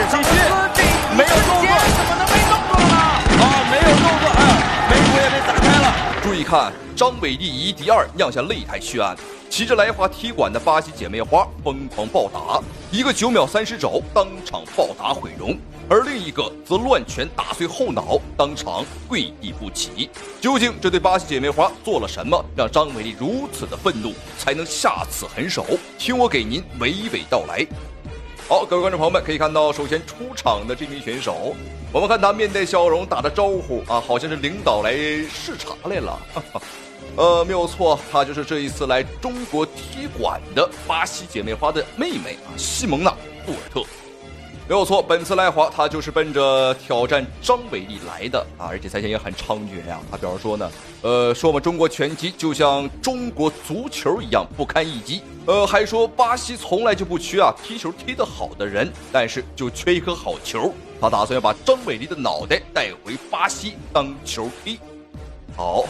继续，没有动作，怎么能没动作呢？没有动作，眉骨也被砸开了。注意看，张伟丽以1敌2酿下擂台血案，骑着来华踢馆的巴西姐妹花疯狂暴打，一个9秒30肘当场暴打毁容，而另一个则乱拳打碎后脑，当场跪地不起。究竟这对巴西姐妹花做了什么，让张伟丽如此的愤怒，才能下此狠手？听我给您娓娓道来。好，各位观众朋友们，可以看到，首先出场的这名选手，我们看他面带笑容，打着招呼啊，好像是领导来视察来了。没有错，她就是这一次来中国踢馆的巴西姐妹花的妹妹啊，西蒙娜·杜尔特。没有错，本次来华她就是奔着挑战张伟丽来的啊，而且赛前也很猖獗呀。她表示说呢，说我们中国拳击就像中国足球一样不堪一击。还说巴西从来就不缺啊踢球踢得好的人，但是就缺一颗好球。他打算要把张伟丽的脑袋带回巴西当球踢。好，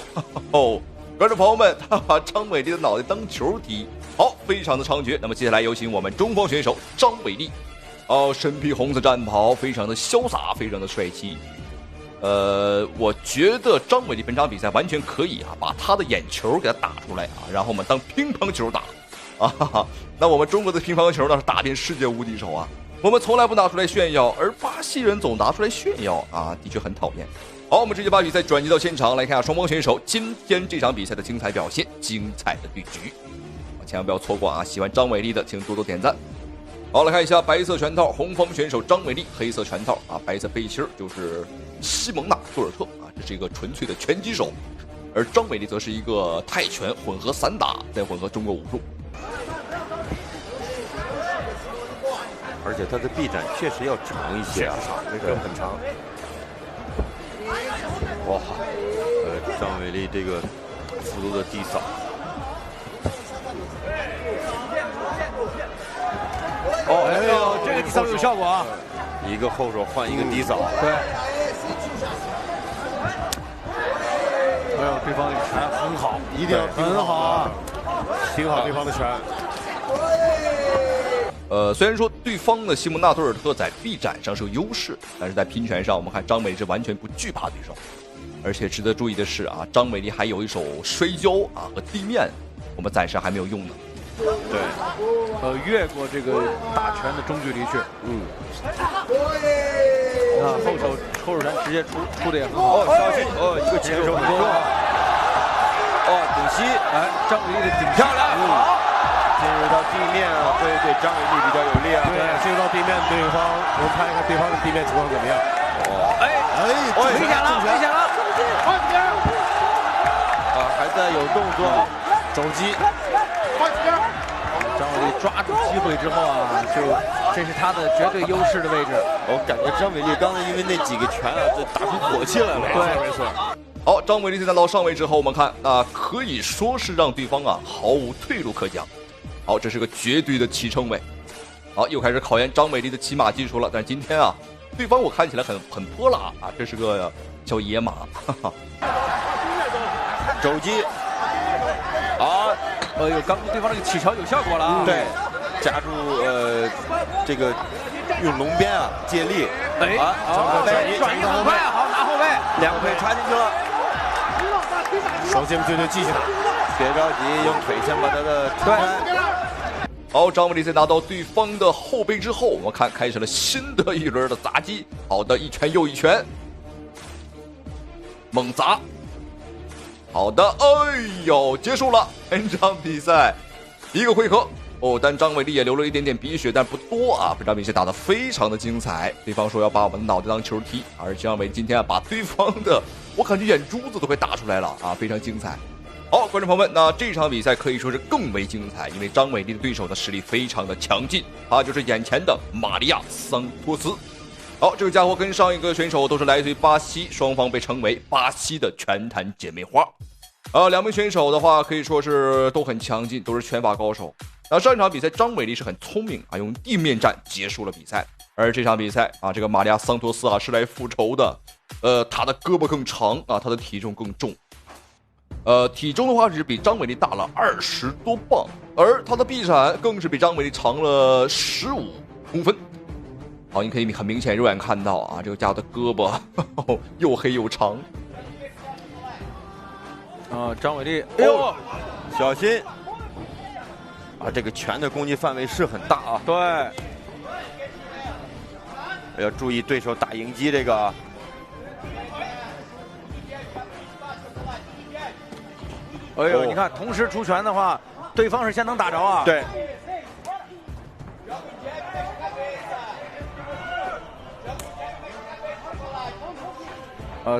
观众朋友们，他把张伟丽的脑袋当球踢，好，非常的猖獗。那么接下来有请我们中方选手张伟丽。身披红色战袍，非常的潇洒，非常的帅气。我觉得张伟丽本场比赛完全可以把他的眼球给他打出来然后我们当乒乓球打那我们中国的乒乓球那是打遍世界无敌手啊，我们从来不拿出来炫耀，而巴西人总拿出来炫耀的确很讨厌。好，我们直接把比赛转移到现场，来看下双方选手今天这场比赛的精彩表现，精彩的对局，千万不要错过喜欢张伟丽的请多多点赞。好，来看一下白色拳套，红方选手张伟丽，黑色拳套白色背心就是西蒙娜·杜尔特这是一个纯粹的拳击手，而张伟丽则是一个泰拳混合散打，再混合中国武术。而且他的臂展确实要长一些那个很长。哇，张伟丽这个幅度的低扫。这个低扫有效果一个后手换一个低扫。对。对方的拳很好，一定要很好挺好对方的拳。虽然说对方的西蒙娜·杜尔特在臂展上是有优势，但是在拼拳上，我们看张伟丽是完全不惧怕对手。而且值得注意的是张伟丽还有一手摔跤和地面，我们暂时还没有用呢。对，越过这个打拳的中距离去。后手抽手拳直接出的也很好。小心一个前手很重。顶膝，张伟丽的顶漂亮，好，进入到地面会对张伟丽比较有利对，进入到地面，对方我们看一看对方的地面情况怎么样。危险了，快点！还在有动作，肘击。张伟丽抓住机会之后这是他的绝对优势的位置。我感觉张伟丽刚才因为那几个拳就打出火气来了。对，没错。好，张伟丽在拿到上位之后，我们看可以说是让对方毫无退路可讲。好，这是个绝对的起撑位。好，又开始考验张伟丽的骑马技术了。但是今天对方我看起来很泼辣这是个小野马。肘击。刚对方这个起桥有效果了。对，夹住这个用龙鞭借力。转移很快，好拿后背，两个腿插进去了。手先就继续打，别着急，用腿先把他的穿。好，张伟丽在拿到对方的后背之后，我们看开始了新的一轮的砸击。好的，一拳又一拳，猛砸。好的，结束了本场比赛，一个回合。但张伟丽也流了一点点鼻血，但不多本场比赛打得非常的精彩。对方说要把我们的脑袋当球踢，而张伟丽今天把对方的，我感觉眼珠子都快打出来了非常精彩。好，观众朋友们，那这场比赛可以说是更为精彩，因为张伟丽的对手的实力非常的强劲，他就是眼前的玛利亚·桑托斯。好，这个家伙跟上一个选手都是来自于巴西，双方被称为巴西的拳坛姐妹花。两名选手的话可以说是都很强劲，都是拳法高手。那上一场比赛张伟丽是很聪明用地面战结束了比赛，而这场比赛这个玛利亚·桑托斯是来复仇的。他的胳膊更长他的体重更重。体重的话是比张伟丽大了20多磅，而他的臂展更是比张伟丽长了15公分。好，你可以很明显肉眼看到啊，这个家伙的胳膊又黑又长。张伟丽，哎呦，小心！啊，这个拳的攻击范围是很大啊。对，要注意对手打迎击这个。哎呦，你看，同时出拳的话，对方是先能打着啊。对。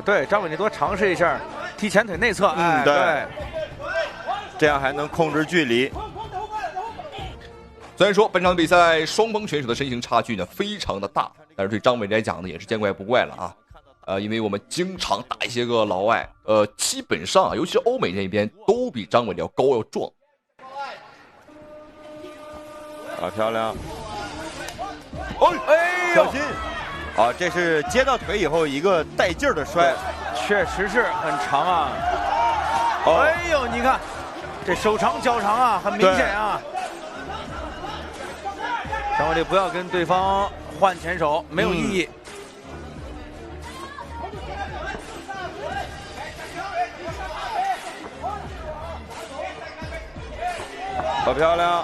对，张伟丽多尝试一下踢前腿内侧，哎，对，这样还能控制距离。虽然说本场比赛双方选手的身形差距呢非常的大，但是对张伟丽来讲呢也是见怪不怪了啊。因为我们经常打一些个老外，基本上尤其是欧美那边都比张伟丽要高要壮。啊，漂亮！哎，小心！啊，这是接到腿以后一个带劲儿的摔，确实是很长啊。哎呦，你看这手长脚长啊，很明显啊。张伟丽不要跟对方换前手，没有意义。好漂亮！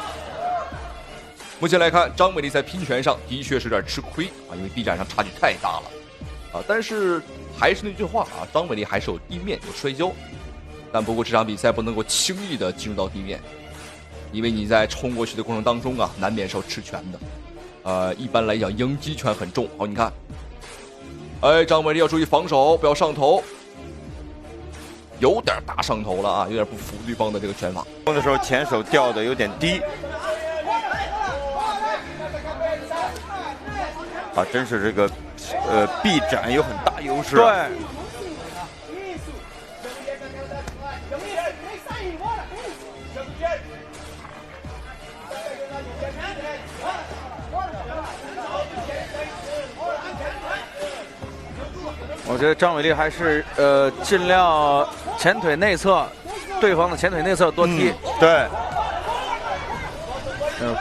目前来看，张伟丽在拼拳上的确是有点吃亏啊，因为臂展上差距太大了啊。但是还是那句话啊，张伟丽还是有地面有摔跤，但不过这场比赛不能够轻易的进入到地面，因为你在冲过去的过程当中啊，难免是要吃拳的。一般来讲迎击拳很重。好，你看，哎，张伟丽要注意防守，不要上头，有点大上头了啊，有点不服对方的这个拳法。攻的时候前手掉的有点低。啊，真是这个，臂展有很大优势。对。我觉得张伟丽还是尽量前腿内侧，对方的前腿内侧多踢。对。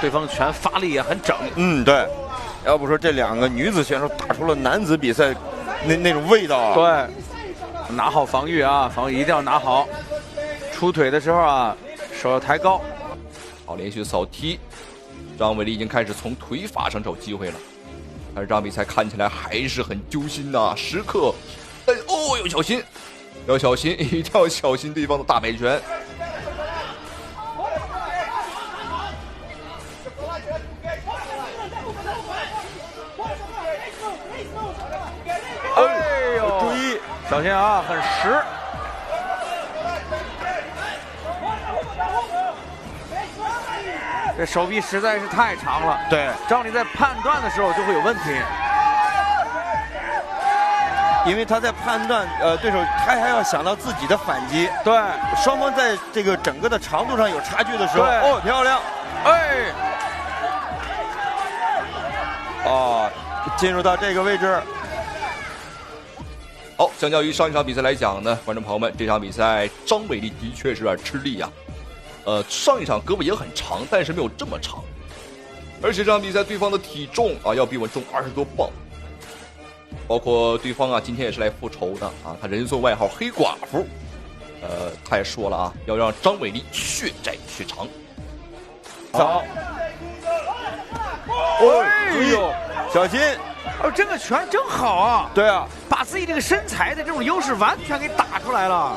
对方拳发力也很整。对。要不说这两个女子选手打出了男子比赛那种味道啊！对，拿好防御啊，防御一定要拿好。出腿的时候啊，手要抬高。好，连续扫踢，张伟丽已经开始从腿法上找机会了。但是这场比赛看起来还是很揪心呐，时刻，要小心，要小心，一定要小心对方的大摆拳。哎呦，注意，小心啊，很实。这手臂实在是太长了。对，张伟丽在判断的时候就会有问题，因为他在判断对手，他还要想到自己的反击。对，双方在这个整个的长度上有差距的时候，哦，漂亮，哎，哦，进入到这个位置。好，相较于上一场比赛来讲呢，观众朋友们，这场比赛张伟丽的确是有点吃力呀。上一场胳膊也很长，但是没有这么长，而且这场比赛对方的体重啊要比我重20多磅，包括对方啊今天也是来复仇的啊，他人送外号黑寡妇，他也说了啊，要让张伟丽血债血偿。走，哎呦，小心！这个拳真好啊！对啊，把自己这个身材的这种优势完全给打出来了。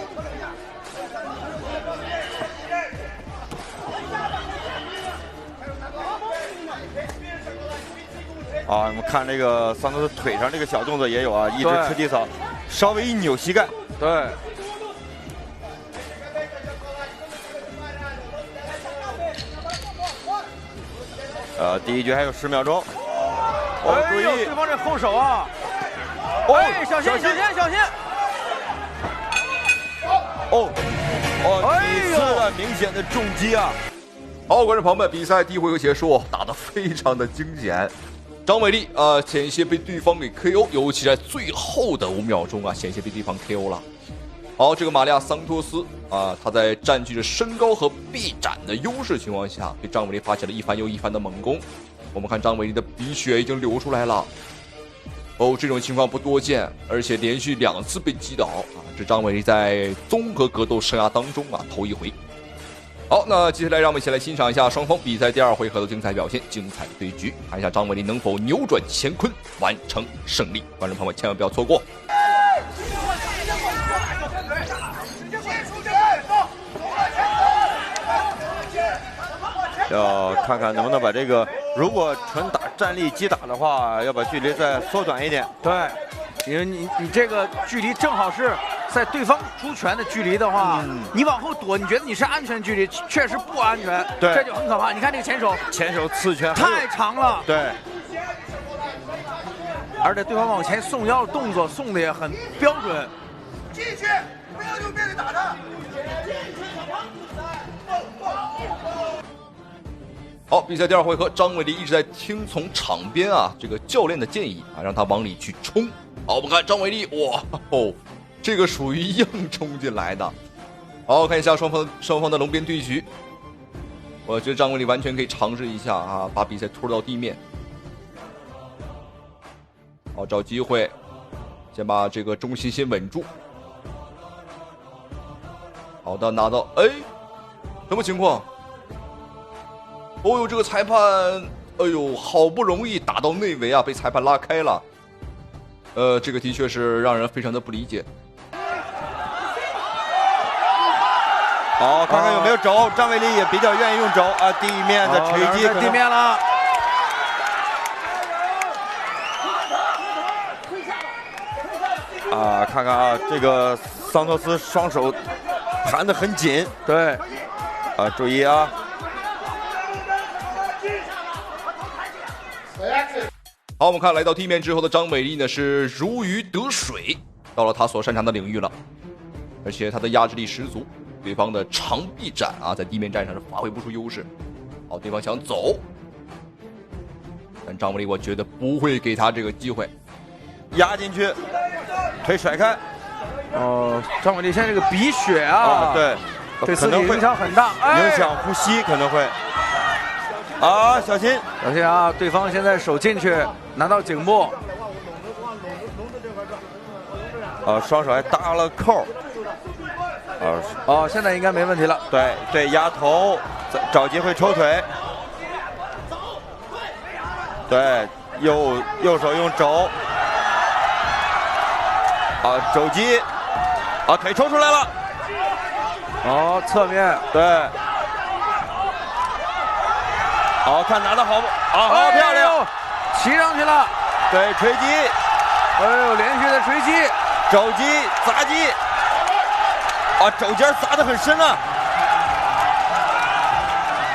啊，我们看这个桑托斯腿上这个小动作也有啊，一直吃地扫，稍微一扭膝盖。对。第一局还有10秒钟。注意，对方这后手啊！哎，小心，小心，小心！几次的明显的重击啊！好，观众朋友们，比赛第一回合结束，打得非常的惊险。张伟丽险些被对方给 KO， 尤其在最后的5秒钟啊，险些被对方 KO 了。好，这个玛利亚桑托斯啊，他在占据着身高和臂展的优势情况下，对张伟丽发起了一番又一番的猛攻。我们看张伟丽的鼻血已经流出来了，哦，这种情况不多见，而且连续2次被击倒啊！这张伟丽在综合格斗生涯当中啊，头一回。好，那接下来让我们一起来欣赏一下双方比赛第2回合的精彩表现、精彩对局，看一下张伟丽能否扭转乾坤，完成胜利。观众朋友们千万不要错过。要看看能不能把这个，如果纯打站立击打的话，要把距离再缩短一点。对，因为你这个距离正好是在对方出拳的距离的话，你往后躲，你觉得你是安全距离，确实不安全，对，这就很可怕。你看这个前手刺拳太长了，对，而且对方往前送腰的动作送的也很标准。继续，不要就面对打他。好，比赛第2回合，张伟丽一直在听从场边啊这个教练的建议啊，让他往里去冲。好，我们看张伟丽，哇哦，这个属于硬冲进来的。好，看一下双方的龙边对局，我觉得张伟丽完全可以尝试一下啊，把比赛拖到地面。好，找机会，先把这个中心先稳住。好的，拿到，哎，什么情况？哦呦，这个裁判，哎呦，好不容易打到内围啊，被裁判拉开了。这个的确是让人非常的不理解。好，看看有没有肘，张伟丽也比较愿意用肘啊，地面的锤击，地面了。啊，看看啊，这个桑托斯双手弹得很紧，对，啊，注意啊。好，我们看来到地面之后的张伟丽呢是如鱼得水，到了他所擅长的领域了，而且他的压制力十足，对方的长臂斩啊在地面战上是发挥不出优势。好，对方想走，但张伟丽我觉得不会给他这个机会，压进去，腿甩开。哦，张伟丽现在这个鼻血啊，对，对自己影响很大，影响呼吸可能会。啊，小心，小心啊！对方现在手进去拿到颈部，双手还搭了扣。哦，现在应该没问题了。对对，压头，找机会抽腿。对，右手用肘。啊，肘击，啊，腿抽出来了。哦，侧面，对。好看，拿的好，啊，好漂亮，骑上去了，对，锤击，哎呦，连续的锤击，肘击，砸击，啊，肘尖砸得很深啊，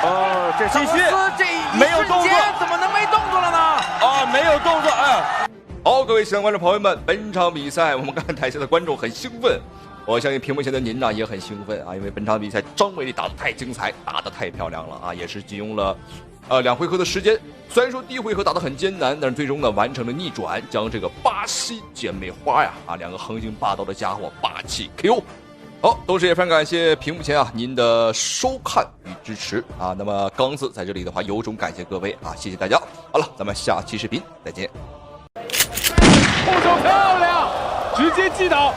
哦，这继续，这一没有动作，怎么能没动作了呢？啊，没有动作，哎，好，各位喜欢观众朋友们，本场比赛我们看台下的观众很兴奋，我相信屏幕前的您呢也很兴奋啊，因为本场比赛张伟丽打得太精彩，打得太漂亮了啊，也是仅用了2回合的时间。虽然说第1回合打得很艰难，但是最终呢完成了逆转，将这个巴西姐妹花呀2个横行霸道的家伙霸气 KO。好，同时也非常感谢屏幕前啊您的收看与支持啊。那么刚子在这里的话，由衷感谢各位啊，谢谢大家。好了，咱们下期视频再见。护手漂亮，直接击倒。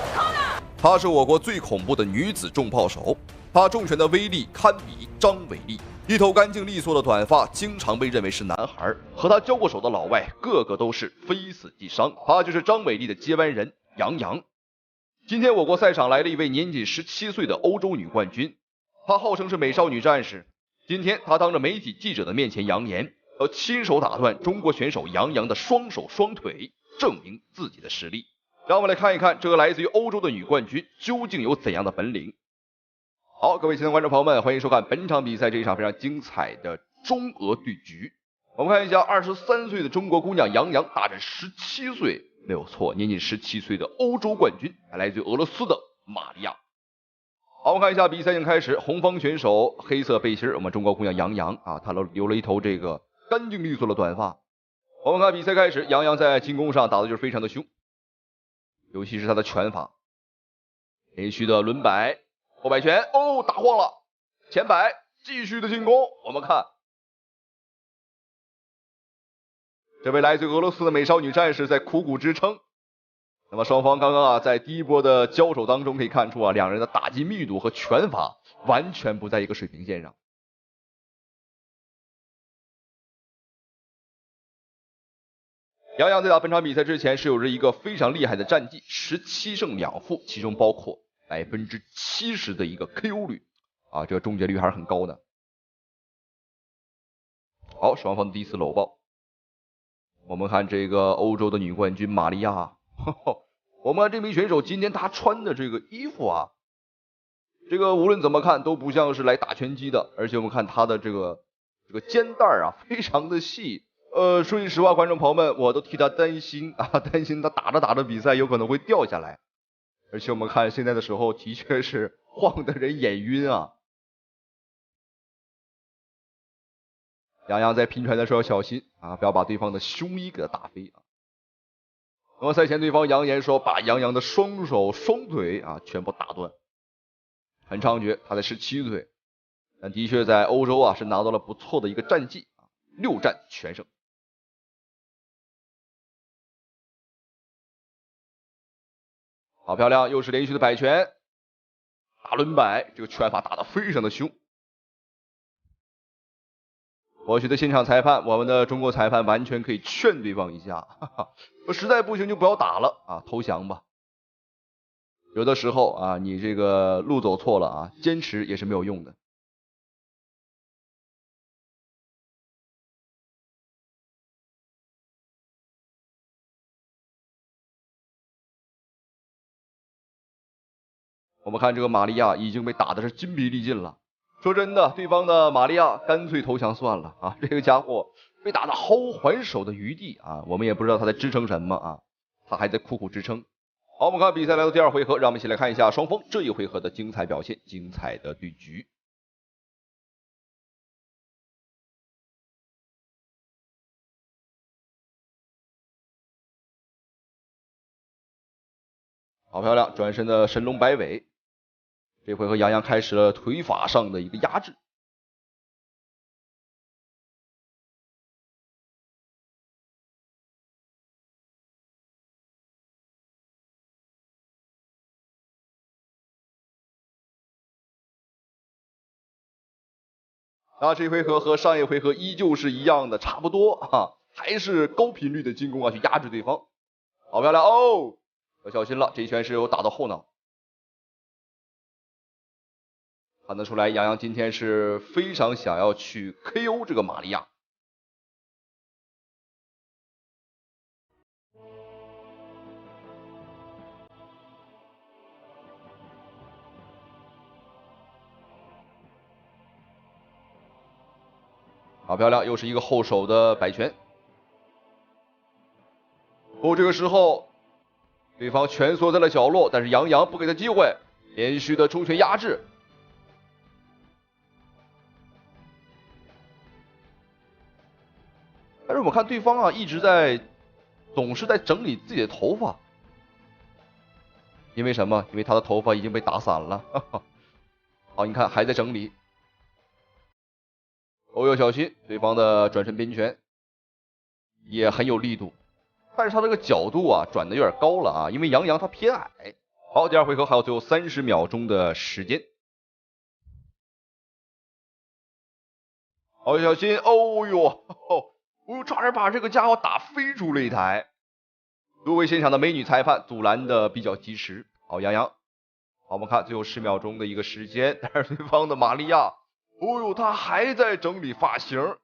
她是我国最恐怖的女子重炮手，她重拳的威力堪比张伟丽。一头干净利索的短发，经常被认为是男孩。和他交过手的老外，个个都是非死即伤。他就是张伟丽的接班人杨洋。今天我国赛场来了一位年仅17岁的欧洲女冠军，她号称是美少女战士。今天她当着媒体记者的面前扬言，要亲手打断中国选手杨洋的双手双腿，证明自己的实力。让我们来看一看这个来自于欧洲的女冠军究竟有怎样的本领。好，各位亲爱的观众朋友们，欢迎收看本场比赛这一场非常精彩的中俄对局。我们看一下23岁的中国姑娘杨洋大战17岁，没有错，年仅17岁的欧洲冠军，来自于俄罗斯的玛利亚。好，我们看一下比赛已经开始，红方选手黑色背心，我们中国姑娘杨洋啊，她留了一头这个干净利索的短发。我们看比赛开始，杨洋在进攻上打的就是非常的凶，尤其是他的拳法，连续的轮摆。后摆拳，哦，打晃了，前摆，继续的进攻。我们看，这位来自俄罗斯的美少女战士在苦苦支撑。那么双方刚刚在第一波的交手当中可以看出两人的打击密度和拳法完全不在一个水平线上。杨洋在打本场比赛之前是有着一个非常厉害的战绩，17胜2负，其中包括70%的一个 KO 率这个终结率还是很高的。好，双方的第一次搂抱。我们看这个欧洲的女冠军玛利亚，我们看这名选手今天她穿的这个衣服这个无论怎么看都不像是来打拳击的，而且我们看她的这个肩带非常的细。说句实话，观众朋友们，我都替她担心担心她打着比赛有可能会掉下来。而且我们看现在的时候，的确是晃得人眼晕杨洋在拼拳的时候要小心不要把对方的胸衣给他打飞那么赛前对方扬言说把杨洋的双手双腿全部打断，很猖獗。他才17岁，但的确在欧洲是拿到了不错的一个战绩，6战全胜。好漂亮，又是连续的摆拳，大轮摆，这个拳法打得非常的凶。我觉得现场裁判，我们的中国裁判完全可以劝对方一下，实在不行就不要打了投降吧。有的时候你这个路走错了坚持也是没有用的。我们看这个玛利亚已经被打的是筋疲力尽了。说真的，对方的玛利亚干脆投降算了这个家伙被打的毫无还手的余地我们也不知道他在支撑什么他还在苦苦支撑。好，我们看比赛来到第2回合，让我们一起来看一下双方这一回合的精彩表现，精彩的对局。好漂亮，转身的神龙摆尾。这回合杨洋开始了腿法上的一个压制。这一回合和上一回合依旧是一样的，差不多还是高频率的进攻去压制对方。好漂亮要小心了，这一拳是有打到后脑。看得出来，杨洋今天是非常想要去 KO 这个玛利亚。好漂亮，又是一个后手的摆拳。这个时候对方蜷缩在了角落，但是杨洋不给他机会，连续的出拳压制。但是我们看对方一直总是在整理自己的头发，因为什么？因为他的头发已经被打散了。好，你看还在整理。要小心，对方的转身边拳也很有力度，但是他这个角度转的有点高了因为杨洋他偏矮。好，第2回合还有最后30秒钟的时间。好，小心！差点把这个家伙打飞出擂台。多位现场的美女裁判阻拦的比较及时。好，杨洋。好，我们看最后10秒钟的一个时间，但是对方的玛利亚，他还在整理发型。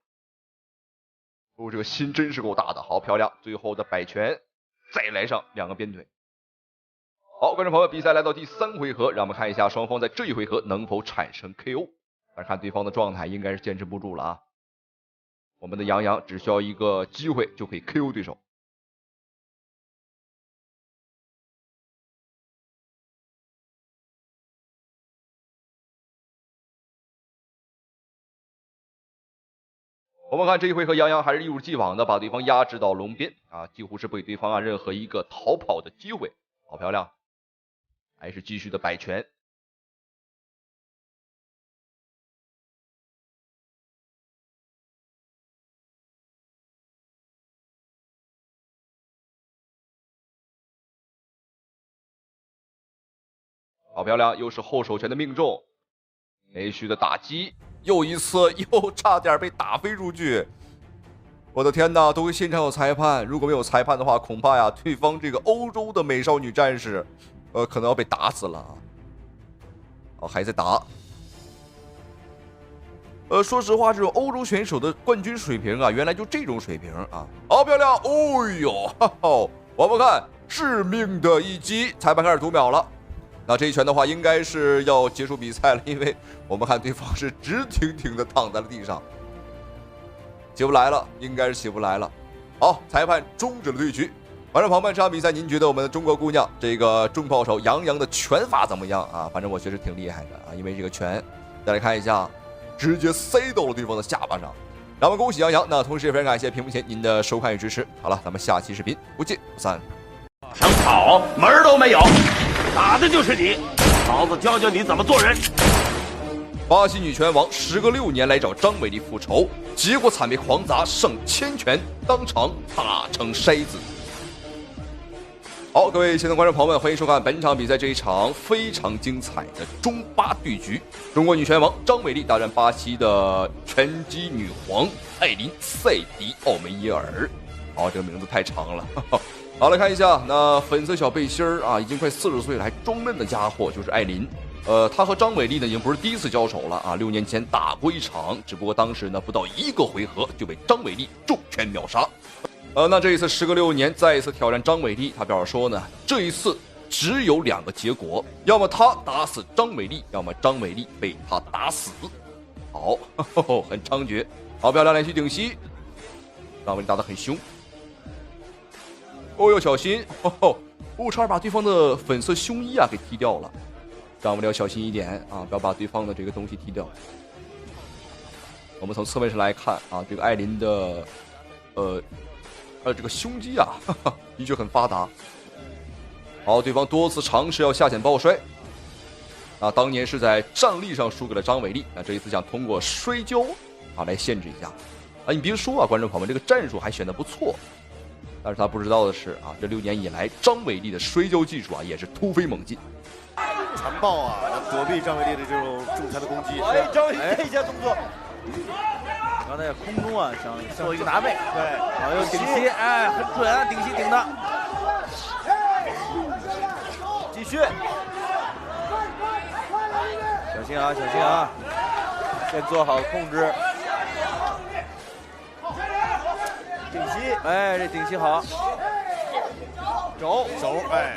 这个心真是够大的。好漂亮，最后的摆拳，再来上2个鞭腿。好，观众朋友，比赛来到第3回合，让我们看一下双方在这一回合能否产生 KO。但看对方的状态应该是坚持不住了我们的杨洋只需要一个机会就可以 KO 对手。我们看这一回合，杨洋还是一如既往的把对方压制到笼边几乎是不给对方任何一个逃跑的机会。好漂亮，还是继续的摆拳。好漂亮，又是后手拳的命中，连续的打击，又一次又差点被打飞出去。我的天哪！都会现场有裁判，如果没有裁判的话，恐怕呀，对方这个欧洲的美少女战士，可能要被打死了。哦，还在打。说实话，这种欧洲选手的冠军水平啊，原来就这种水平啊！好漂亮！哦呦，哈哈！我们看致命的一击，裁判开始读秒了。那这一拳的话，应该是要结束比赛了，因为我们看对方是直挺挺的躺在了地上。起不来了，应该是起不来了。好，裁判终止了对局。反正朋友们，这场比赛您觉得我们的中国姑娘这个重炮手杨洋的拳法怎么样啊？反正我觉得挺厉害的啊，因为这个拳，再来看一下，直接塞到了对方的下巴上。让我们恭喜杨洋。那同时也非常感谢屏幕前您的收看与支持。好了，咱们下期视频不见不散。想跑门儿都没有，打的就是你，老子教教你怎么做人。巴西女拳王时隔6年来找张伟丽复仇，结果惨被狂砸上千拳，当场打成筛子。好，各位现场观众朋友们，欢迎收看本场比赛这一场非常精彩的中巴对局。中国女拳王张伟丽大战巴西的拳击女皇艾琳·塞迪奥梅耶尔。好，这个名字太长了。好，来看一下，那粉色小背心儿啊，已经快40岁了还装嫩的家伙就是艾琳。他和张伟丽呢已经不是第一次交手了啊，6年前打过一场，只不过当时呢不到1个回合就被张伟丽重拳秒杀。那这一次时隔6年再一次挑战张伟丽，他表示说呢，这一次只有2个结果，要么他打死张伟丽，要么张伟丽被他打死。好，很猖獗，好漂亮，连续顶膝，张伟丽打得很凶。哦哟，小心！差点把对方的粉色胸衣啊给踢掉了。张伟丽要小心一点啊，不要把对方的这个东西踢掉。我们从侧面上来看啊，这个艾琳的这个胸肌啊，的确很发达。好，对方多次尝试要下潜抱摔，啊，当年是在站立上输给了张伟丽，那这一次想通过摔跤啊来限制一下。啊，你别说啊，观众朋友们，这个战术还选得不错。但是他不知道的是啊，这6年以来，张伟丽的摔跤技术啊也是突飞猛进。残暴啊，躲避张伟丽的这种重拳的攻击。哎，张伟丽这一下动作，刚才空中啊想做一个拿背，对，然后又顶膝，哎，很准啊，顶膝顶的。继续，小心啊，小心啊，先做好控制。顶膝，哎，这顶膝好。手，哎。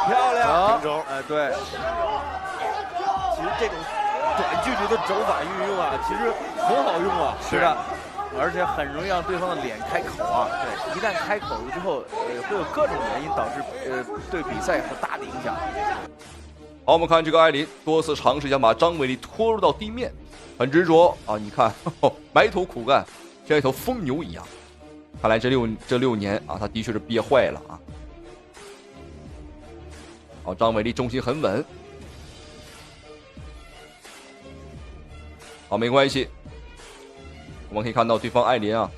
漂亮，平肘，哎，对。其实这种短距离的肘法运用啊，其实很好用啊。是的，而且很容易让对方的脸开口啊。对，一旦开口了之后，会有各种原因导致对比赛很大的影响。好，我们看这个艾琳多次尝试想把张伟丽拖入到地面，很执着啊！你看，埋头苦干，像一头疯牛一样。看来这六年啊，他的确是憋坏了啊。好，张伟丽重心很稳。好，没关系。我们可以看到对方艾琳啊，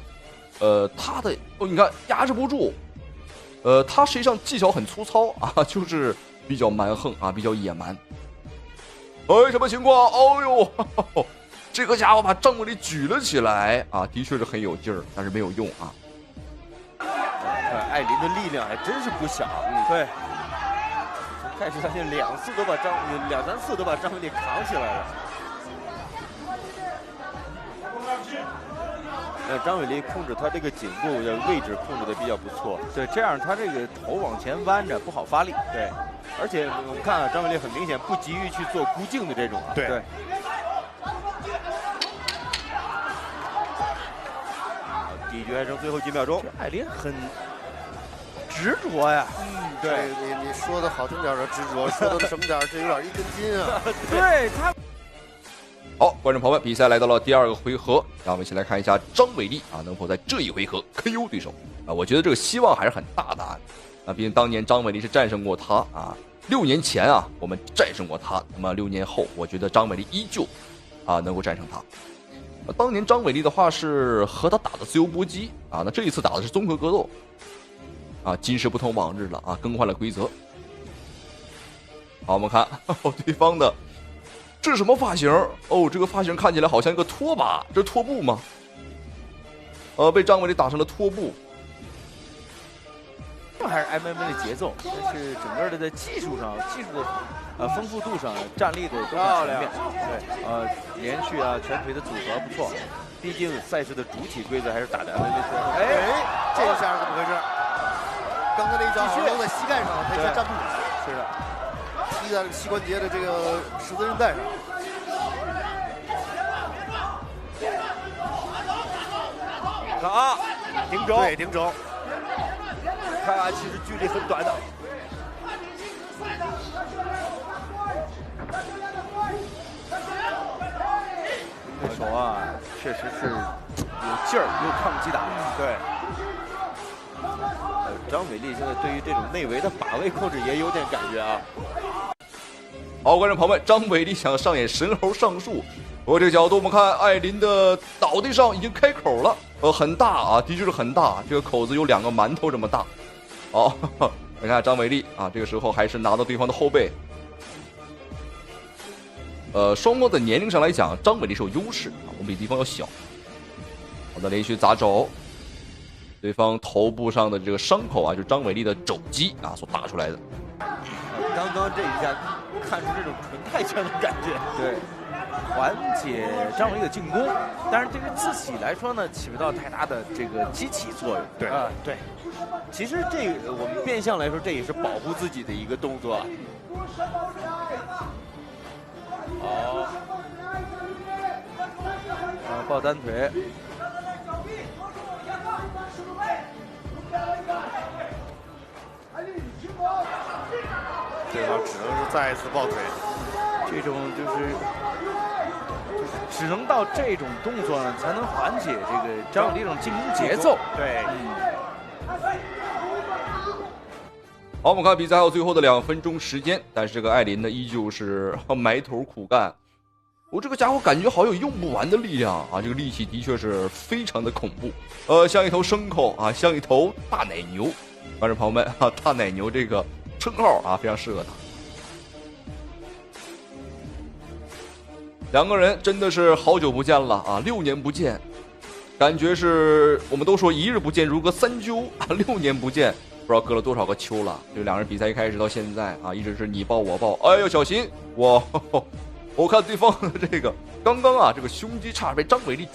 他的你看压制不住，他实际上技巧很粗糙啊，就是比较蛮横啊，比较野蛮。什么情况？哦呦，这个家伙把张伟丽举了起来啊，的确是很有劲儿，但是没有用啊。艾琳的力量还真是不小。对。开始发现2、3次都把张伟丽扛起来了。张伟丽控制他这个颈部的位置控制的比较不错，对，这样他这个头往前弯着不好发力。对，而且我们看啊，张伟丽很明显不急于去做孤颈的这种。对。第一局还剩最后几秒钟，艾琳很执着呀。对，你说的好听点的执着，说的什么点这有点一根筋啊。对他。好，观众朋友们，比赛来到了第2个回合，让我们一起来看一下张伟丽啊能否在这一回合 KO 对手啊？我觉得这个希望还是很大的啊。毕竟当年张伟丽是战胜过他啊，6年前啊我们战胜过他，那么6年后，我觉得张伟丽依旧啊能够战胜他。当年张伟丽的话是和他打的自由搏击啊，那这一次打的是综合格斗啊，今时不同往日了啊，更换了规则。好，我们看对方的这是什么发型？哦，这个发型看起来好像一个拖把，这是拖布吗？被张伟丽打成了拖布。还是 MMA 的节奏，但是整个的在技术的丰富度上，站立的都很全面。对，连续啊，拳腿的组合不错。毕竟赛事的主体规则还是打的 MMA 拳。这一下是怎么回事？刚才那一脚好像落在膝盖上，他一下站不稳。是的，踢在膝关节的这个十字韧带上。看啊，顶肘，对，顶肘。看啊，其实距离很短的。这手啊，确实是有劲儿，有抗击打。对。张伟丽现在对于这种内围的把位控制也有点感觉啊。好，观众朋友们，张伟丽想上演神猴上树。我这个角度，我们看艾琳的脑袋上已经开口了，很大啊，的确是很大，这个口子有2个馒头这么大。好，你看张伟丽啊，这个时候还是拿到对方的后背。双方的年龄上来讲，张伟丽是有优势啊，我们比对方要小。好的，连续砸肘，对方头部上的这个伤口啊，就是张伟丽的肘击啊所打出来的。刚刚这一下看出这种纯泰拳的感觉，对，缓解张伟丽的进攻，但是对于自己来说呢，起不到太大的这个激起作用。对啊，对。其实这个我们变相来说，这也是保护自己的一个动作。好，抱单腿。对方只能是再一次抱腿，这种就是只能到这种动作呢，才能缓解这个张伟丽这种进攻节奏。对，好，我们看比赛还有最后的2分钟时间，但是这个艾琳呢，依旧是埋头苦干。我这个家伙感觉好有用不完的力量啊！这个力气的确是非常的恐怖，像一头牲口啊，像一头大奶牛。观众朋友们啊，大奶牛这个称号啊，非常适合他。2个人真的是好久不见了啊，6年不见，感觉是我们都说1日不见如隔3秋啊，6年不见，不知道隔了多少个秋了。这2人比赛一开始到现在啊，一直是你抱我抱，哎呦小心我看对方的这个刚刚啊，这个胸肌差点被张伟丽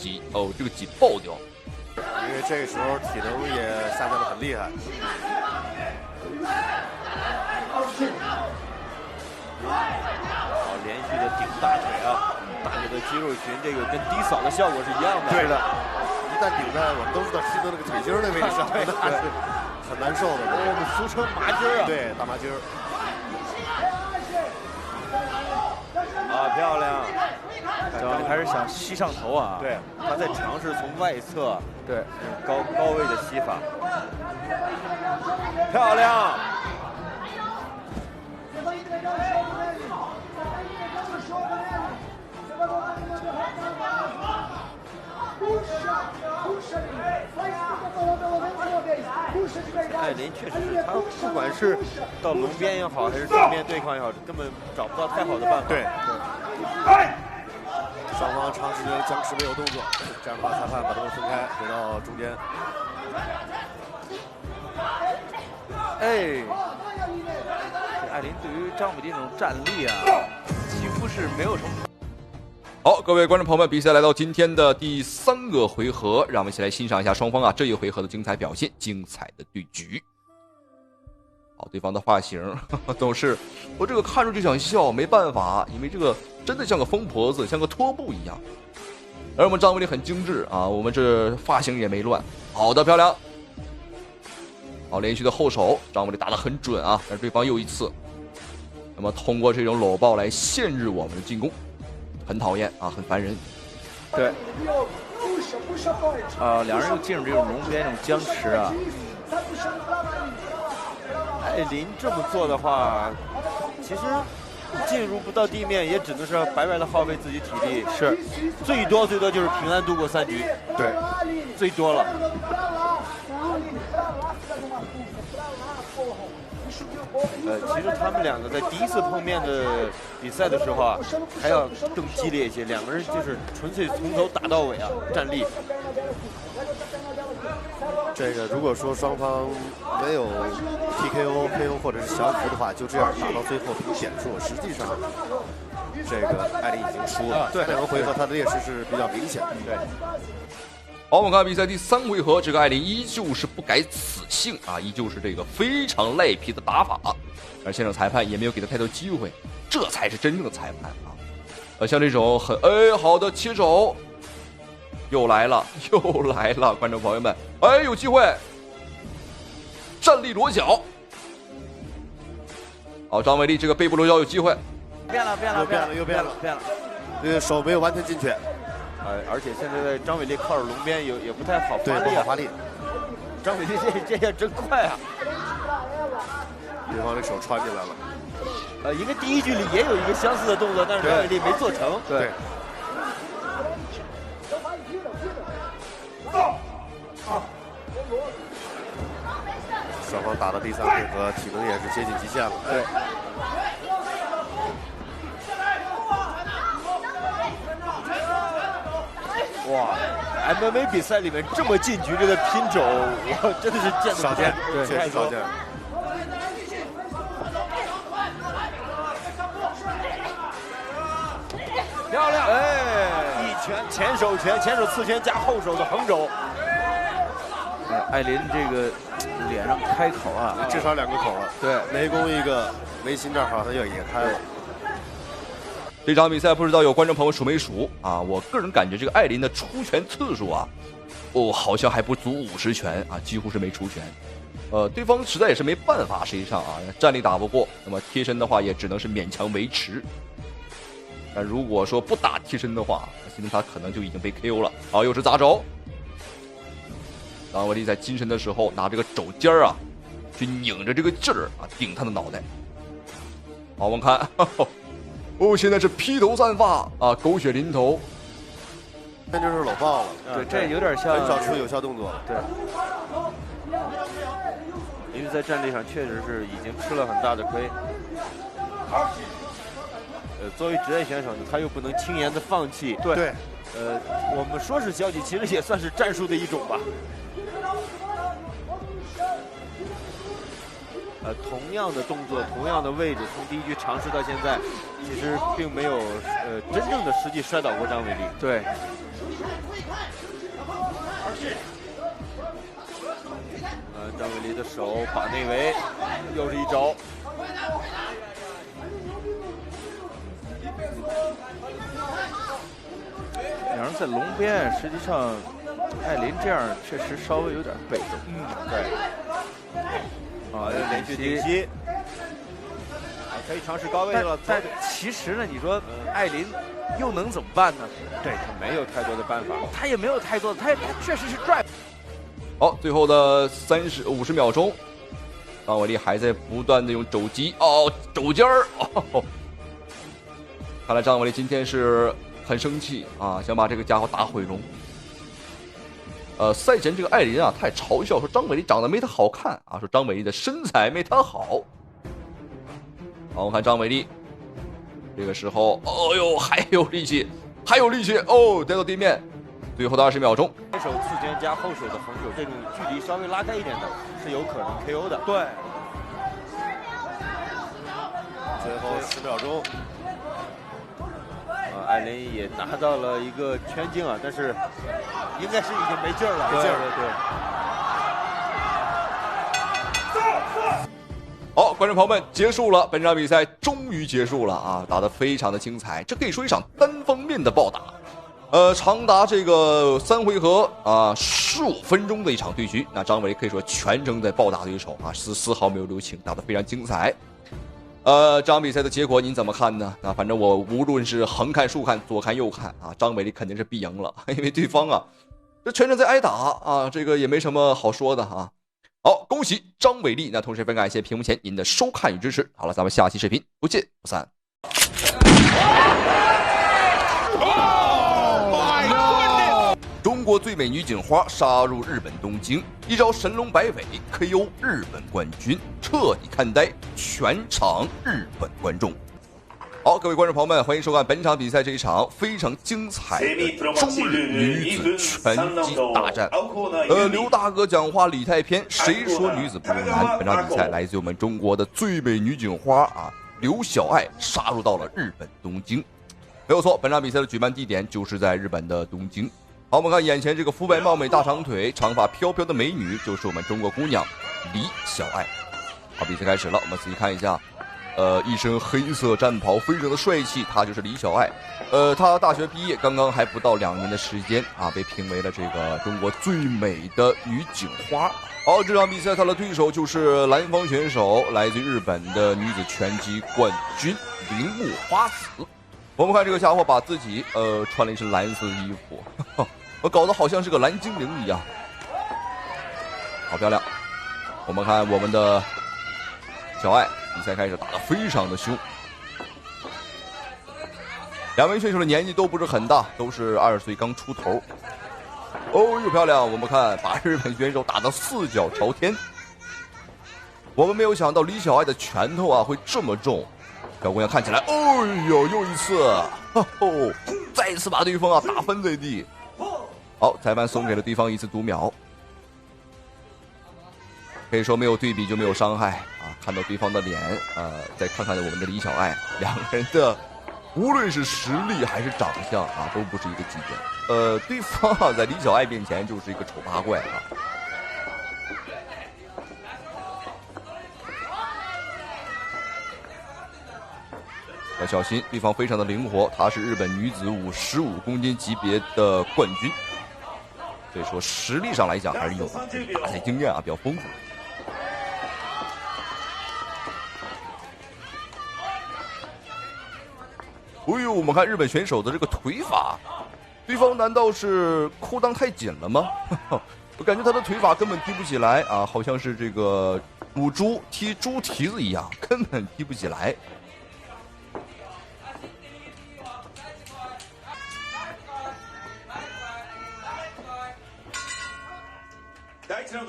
这个挤爆掉，因为这个时候体能也下降的很厉害。好，连续的顶大腿啊，大腿的肌肉群，这个跟低扫的效果是一样的。对的，一旦顶在我们都知道踢到那个腿筋的位置上，那是很难受的。我们俗称麻筋啊。对，大麻筋。啊，漂亮！张伟还是想吸上头啊。对，他在尝试从外侧对高位的吸法。漂亮！艾琳确实是，他不管是到笼边也好，还是正面对抗也好，根本找不到太好的办法。对，双方长时间僵持没有动作，这样的话裁判把他们分开，回到中间。哎，这艾琳对于张伟丽这种战力啊，几乎是没有什么。好，各位观众朋友们，比赛来到今天的第3个回合，让我们一起来欣赏一下双方啊这一回合的精彩表现，精彩的对局。好，对方的发型都是我这个看着就想笑，没办法，因为这个真的像个疯婆子，像个拖布一样。而我们张伟丽很精致啊，我们这发型也没乱。好的，漂亮。好，连续的后手，张伟丽打得很准啊，但是对方又一次，那么通过这种搂抱来限制我们的进攻。很讨厌啊，很烦人。对，两人又进入这种笼边这种僵持啊。艾琳这么做的话，其实进入不到地面，也只能是白白的耗费自己体力。是，最多就是平安度过3局。对，最多了。其实他们两个在第一次碰面的比赛的时候啊，还要更激烈一些，两个人就是纯粹从头打到尾啊，站立。这个如果说双方没有 TKO、KO 或者是降服的话，就这样打到最后凭点数，实际上这个艾琳已经输了。对，两个回合他的劣势是比较明显的。对。好，我们看比赛第3回合，这个艾琳依旧是不改此性啊，依旧是这个非常赖皮的打法，而现场裁判也没有给他太多机会，这才是真正的裁判啊！像这种很好的切肘，又来了，观众朋友们，有机会，站立裸脚，好，张伟丽这个背部裸脚有机会，变了，这个手没有完全进去。而且现在张伟丽靠着龙边也不太好发力，不好发力。张伟丽这下真快啊！对方的手穿进来了。应该第一局里也有一个相似的动作，但是张伟丽没做成。对。双方打到第3回合，体能也是接近极限了。对。哇 ，MMA 比赛里面这么近距离的拼肘，我真的是见得少见，对，太少见。漂亮！一拳前手拳、前手刺拳加后手的横肘。艾琳这个脸上开口啊，至少2个口了。对，雷公一个，眉心这儿好像也开了。这场比赛不知道有观众朋友数没数啊？我个人感觉这个艾琳的出拳次数啊，好像还不足50拳啊，几乎是没出拳。对方实在也是没办法，实际上啊，站立打不过，那么贴身的话也只能是勉强维持。但如果说不打贴身的话，现在他可能就已经被 KO 了。好，又是砸肘。张伟丽在精神的时候拿这个肘尖啊，去拧着这个劲儿啊，顶他的脑袋。好，我们看。现在是披头散发啊，狗血淋头，那就是搂抱了。对，这有点像很少出有效动作了。对，因为在战力上确实是已经吃了很大的亏。作为职业选手呢，他又不能轻言的放弃。对，我们说是消极，其实也算是战术的一种吧。同样的动作，同样的位置，从第一局尝试到现在，其实并没有真正的实际摔倒过张伟丽。对。张伟丽的手把内围，又是一肘。两人在龙边，实际上艾琳这样确实稍微有点被动。对。连续顶膝，可以尝试高位了。但其实呢，你说艾琳又能怎么办呢？对他没有太多的办法，他也没有太多的，他确实是拽。好，最后的50秒钟，张伟丽还在不断的用肘击肘尖儿看来张伟丽今天是很生气啊，想把这个家伙打毁容。赛前这个艾琳啊，他也嘲笑说张伟丽长得没他好看啊，说张伟丽的身材没他好。好，我看张伟丽，这个时候，还有力气，跌到地面。最后的20秒钟，前手刺拳加后手的横手，这种距离稍微拉开一点的，是有可能 KO 的。对。最后10秒钟。艾琳也拿到了一个圈镜啊，但是应该是已经没劲儿了。对。好，观众朋友们，结束了，本场比赛终于结束了啊，打得非常的精彩，这可以说一场单方面的暴打，长达这个3回合啊15分钟的一场对局，那张伟可以说全程在暴打对手啊，丝毫没有留情，打得非常精彩。这场比赛的结果您怎么看呢？那反正我无论是横看竖看左看右看啊，张伟丽肯定是必赢了，因为对方啊这全程在挨打啊，这个也没什么好说的啊。好，恭喜张伟丽，那同时非常感谢屏幕前您的收看与支持。好了，咱们下期视频不见不散。中国最美女警花杀入日本东京，一招神龙摆尾 KO 日本冠军，彻底看呆全场日本观众。好，各位观众朋友们，欢迎收看本场比赛，这一场非常精彩的中日女子拳击大战。刘大哥讲话理太偏，谁说女子不如男？本场比赛来自于我们中国的最美女警花刘晓爱杀入到了日本东京。没有错，本场比赛的举办地点就是在日本的东京。好，我们看眼前这个肤白貌美、大长腿、长发飘飘的美女，就是我们中国姑娘李晓爱。好，比赛开始了，我们仔细看一下。一身黑色战袍，非常的帅气。她就是李晓爱。她大学毕业，刚刚还不到2年的时间被评为了这个中国最美的女警花。好，这场比赛她的对手就是蓝方选手，来自日本的女子拳击冠军铃木花子。我们看这个家伙把自己穿了一身蓝色的衣服，我搞得好像是个蓝精灵一样，好漂亮。我们看我们的小爱。比赛开始打得非常的凶，两位选手的年纪都不是很大，都是20岁刚出头。哦，又漂亮！我们看把日本选手打得4脚朝天。我们没有想到李晓爱的拳头会这么重，小姑娘看起来，哦呦，又一次，再次把对方打翻在地。好，裁判送给了对方一次读秒。可以说没有对比就没有伤害看到对方的脸，再看看我们的李晓爱，两个人的无论是实力还是长相都不是一个级别。对方在李晓爱面前就是一个丑八怪要小心，对方非常的灵活，她是日本女子55公斤级别的冠军，所以说实力上来讲还是有的，大赛经验比较丰富。哎呦，我们看日本选手的这个腿法，对方难道是裤裆太紧了吗？我感觉他的腿法根本提不起来好像是这个母猪踢猪蹄子一样，根本提不起来。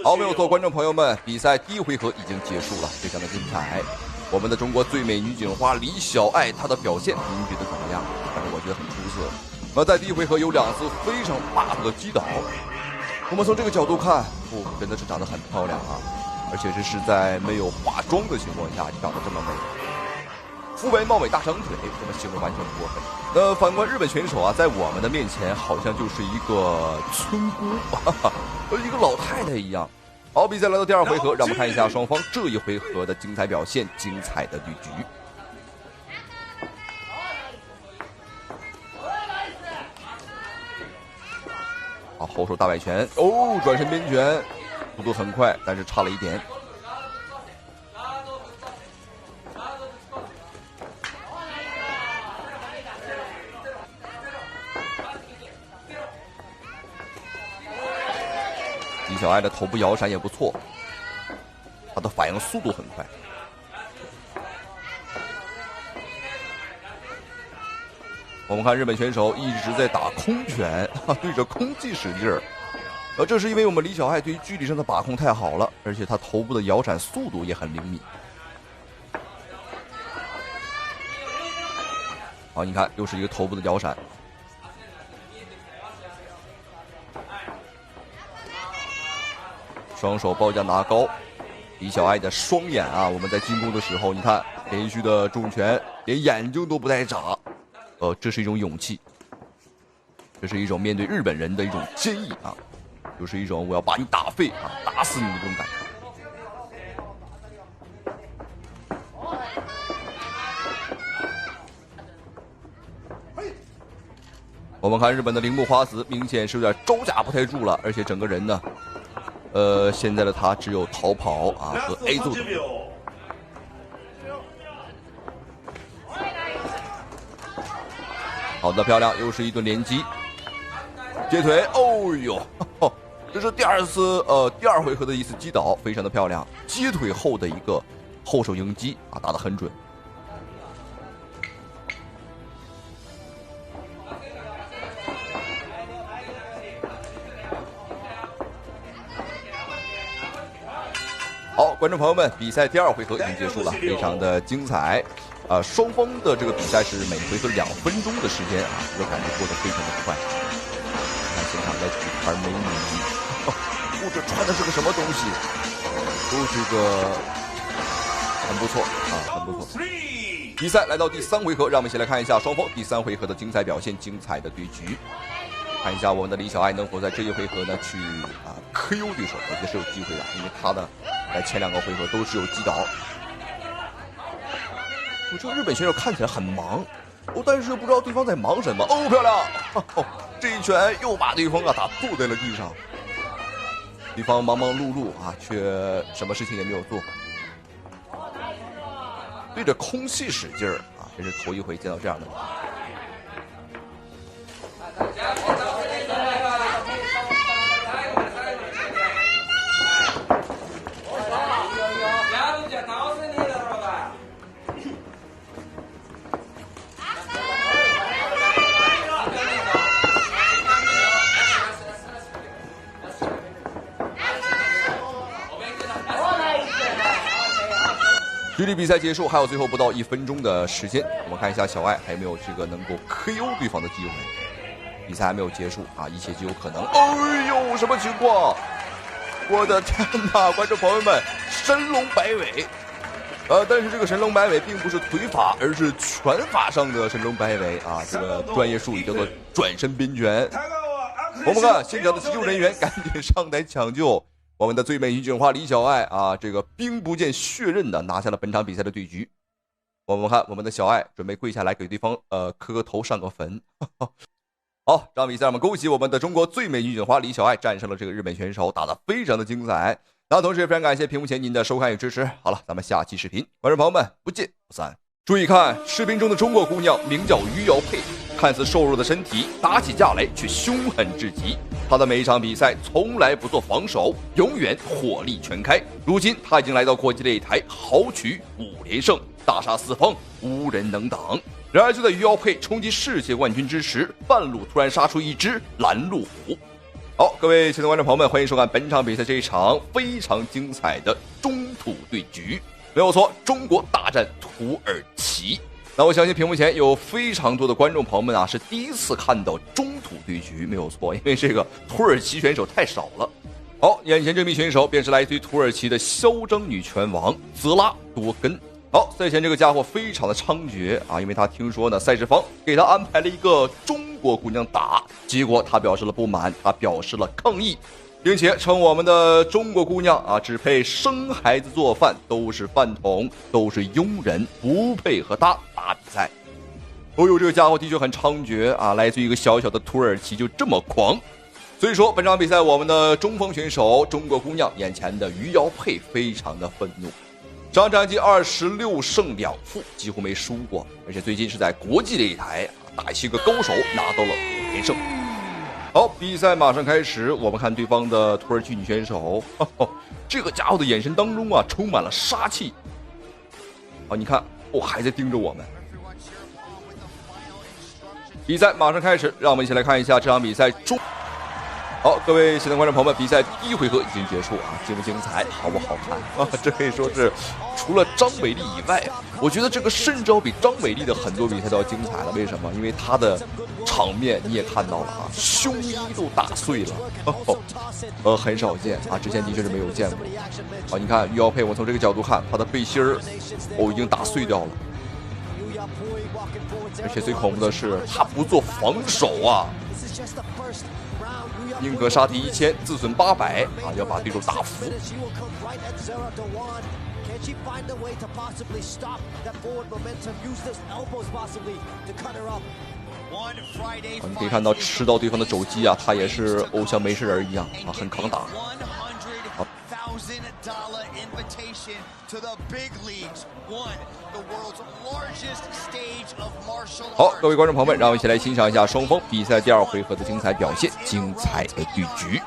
好，没有错，观众朋友们，比赛第1回合已经结束了，非常的精彩。我们的中国最美女警花李晓爱，她的表现您觉得怎么样？反正我觉得很出色。那在第1回合有2次非常霸道的击倒，我们从这个角度看，真的是长得很漂亮而且这是在没有化妆的情况下长得这么美，肤白貌美、大长腿，这么形容完全不过分。反观日本选手在我们的面前好像就是一个村姑，一个老太太一样。好，比赛来到第2回合，让我们看一下双方这一回合的精彩表现，精彩的对局。好，后手大摆拳，转身边拳，速度很快，但是差了一点。李晓爱的头部摇闪也不错，他的反应速度很快。我们看日本选手一直在打空拳，对着空气使劲儿。这是因为我们李晓爱对于距离上的把控太好了，而且他头部的摇闪速度也很灵敏。好，你看又是一个头部的摇闪。双手抱拳拿高，李晓爱的双眼我们在进攻的时候，你看连续的重拳，连眼睛都不带眨，这是一种勇气，这是一种面对日本人的一种坚毅就是一种我要把你打废打死你的这种感觉。我们看日本的铃木花子，明显是有点招架不太住了，而且整个人呢。现在的他只有逃跑和 A 揍。好的，漂亮，又是一顿连击，接腿，这是第2回合的一次击倒，非常的漂亮，接腿后的一个后手迎击打得很准。观众朋友们，比赛第2回合已经结束了，非常的精彩。双方的这个比赛是每回合2分钟的时间啊，这个感觉过得非常的快。看现场的举牌美女，这穿的是个什么东西？这个很不错啊，很不错。比赛来到第3回合，让我们一起来看一下双方第3回合的精彩表现，精彩的对局。看一下我们的李小爱能否在这一回合呢去KO 对手，我觉得是有机会的，因为他呢在前2个回合都是有击倒。这个日本选手看起来很忙，但是不知道对方在忙什么。漂亮！这一拳又把对方打坐在了地上。对方忙忙碌碌却什么事情也没有做，对着空气使劲儿这是头一回见到这样的。距离比赛结束还有最后不到1分钟的时间，我们看一下小爱还有没有这个能够 KO 对方的机会。比赛还没有结束一切就有可能。什么情况？我的天哪，观众朋友们，神龙摆尾。但是这个神龙摆尾并不是腿法，而是拳法上的神龙摆尾这个专业术语叫做转身边拳。我们看现场的急救人员赶紧上台抢救。我们的最美女警花李小爱这个兵不见血刃的拿下了本场比赛的对局。我们看我们的小爱准备跪下来给对方磕个头上个坟。好，这场比赛我们恭喜我们的中国最美女警花李小爱战胜了这个日本选手，打得非常的精彩。那同时也非常感谢屏幕前您的收看与支持。好了，咱们下期视频，观众朋友们不见不散。注意看视频中的中国姑娘名叫于瑶佩，看似瘦弱的身体打起架来却凶狠至极。她的每一场比赛从来不做防守，永远火力全开。如今她已经来到国际擂台，豪取5连胜，大杀四方，无人能挡。然而就在于瑶佩冲击世界冠军之时，半路突然杀出一只拦路虎。好，各位亲爱的观众朋友们，欢迎收看本场比赛这一场非常精彩的中土对局。没有错，中国大战土耳其。那我相信屏幕前有非常多的观众朋友们是第一次看到中土对局，没有错，因为这个土耳其选手太少了。好，眼前这名选手便是来自于土耳其的嚣张女拳王泽拉多根。好，赛前这个家伙非常的猖獗因为他听说呢赛事方给他安排了一个中国姑娘打，结果他表示了不满，他表示了抗议，并且称我们的中国姑娘只配生孩子做饭，都是饭桶，都是佣人，不配和他打比赛。这个家伙的确很猖獗来自于一个小小的土耳其就这么狂。所以说本场比赛我们的中锋选手中国姑娘眼前的于瑶佩非常的愤怒。上战绩26胜2负，几乎没输过，而且最近是在国际擂台打一些个高手拿到了5连胜。好，比赛马上开始，我们看对方的土耳其女选手，这个家伙的眼神当中充满了杀气。你看，还在盯着我们。比赛马上开始，让我们一起来看一下这场比赛中。好，各位现场观众朋友们，比赛第1回合已经结束精不精彩，好不好看这可以说是除了张伟丽以外我觉得这个甚至要比张伟丽的很多比赛都要精彩了。为什么？因为她的场面你也看到了胸衣都打碎了很少见之前的确是没有见过你看于瑶佩，我从这个角度看，她的背心已经打碎掉了，而且最恐怖的是她不做防守宁可杀敌1000，自损800要把对手打服。你可以看到吃到对方的肘击他也是像没事人一样很抗打。好，各位观众朋友们，让我们一起来欣赏一下双方比赛第2回合的精彩表现，精彩的对局。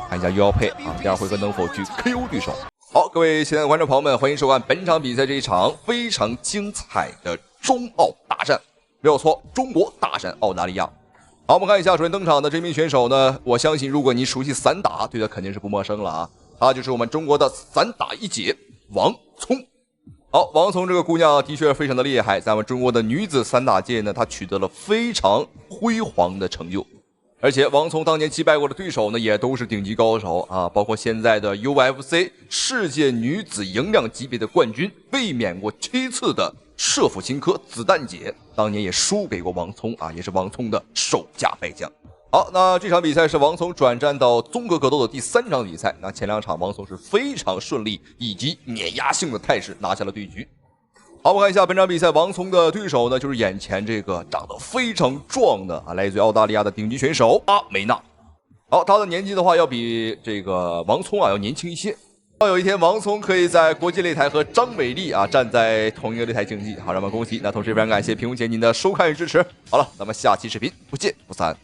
看一下于瑶佩第2回合能否去 KO 对手。好，各位亲爱的观众朋友们，欢迎收看本场比赛这一场非常精彩的中澳大战。没有错，中国大战澳大利亚。好，我们看一下首先登场的这名选手呢，我相信如果您熟悉散打，对他肯定是不陌生了她就是我们中国的散打一姐王聪。好，王聪这个姑娘的确非常的厉害，在我们中国的女子散打界呢，她取得了非常辉煌的成就。而且王聪当年击败过的对手呢，也都是顶级高手啊，包括现在的 UFC 世界女子营量级别的冠军，卫冕过7次的舍甫琴科子弹姐，当年也输给过王聪啊，也是王聪的手下败将。好，那这场比赛是王聪转战到综合格斗的第3场比赛。那前2场王聪是非常顺利以及碾压性的态势拿下了对局。好，我们看一下本场比赛王聪的对手呢，就是眼前这个长得非常壮的啊，来自于澳大利亚的顶级选手阿梅纳。好，他的年纪的话要比这个王聪啊要年轻一些。有一天王聪可以在国际擂台和张伟丽啊站在同一个擂台竞技，好，让我们恭喜。那同时非常感谢屏幕前您的收看与支持。好了，咱们下期视频不见不散。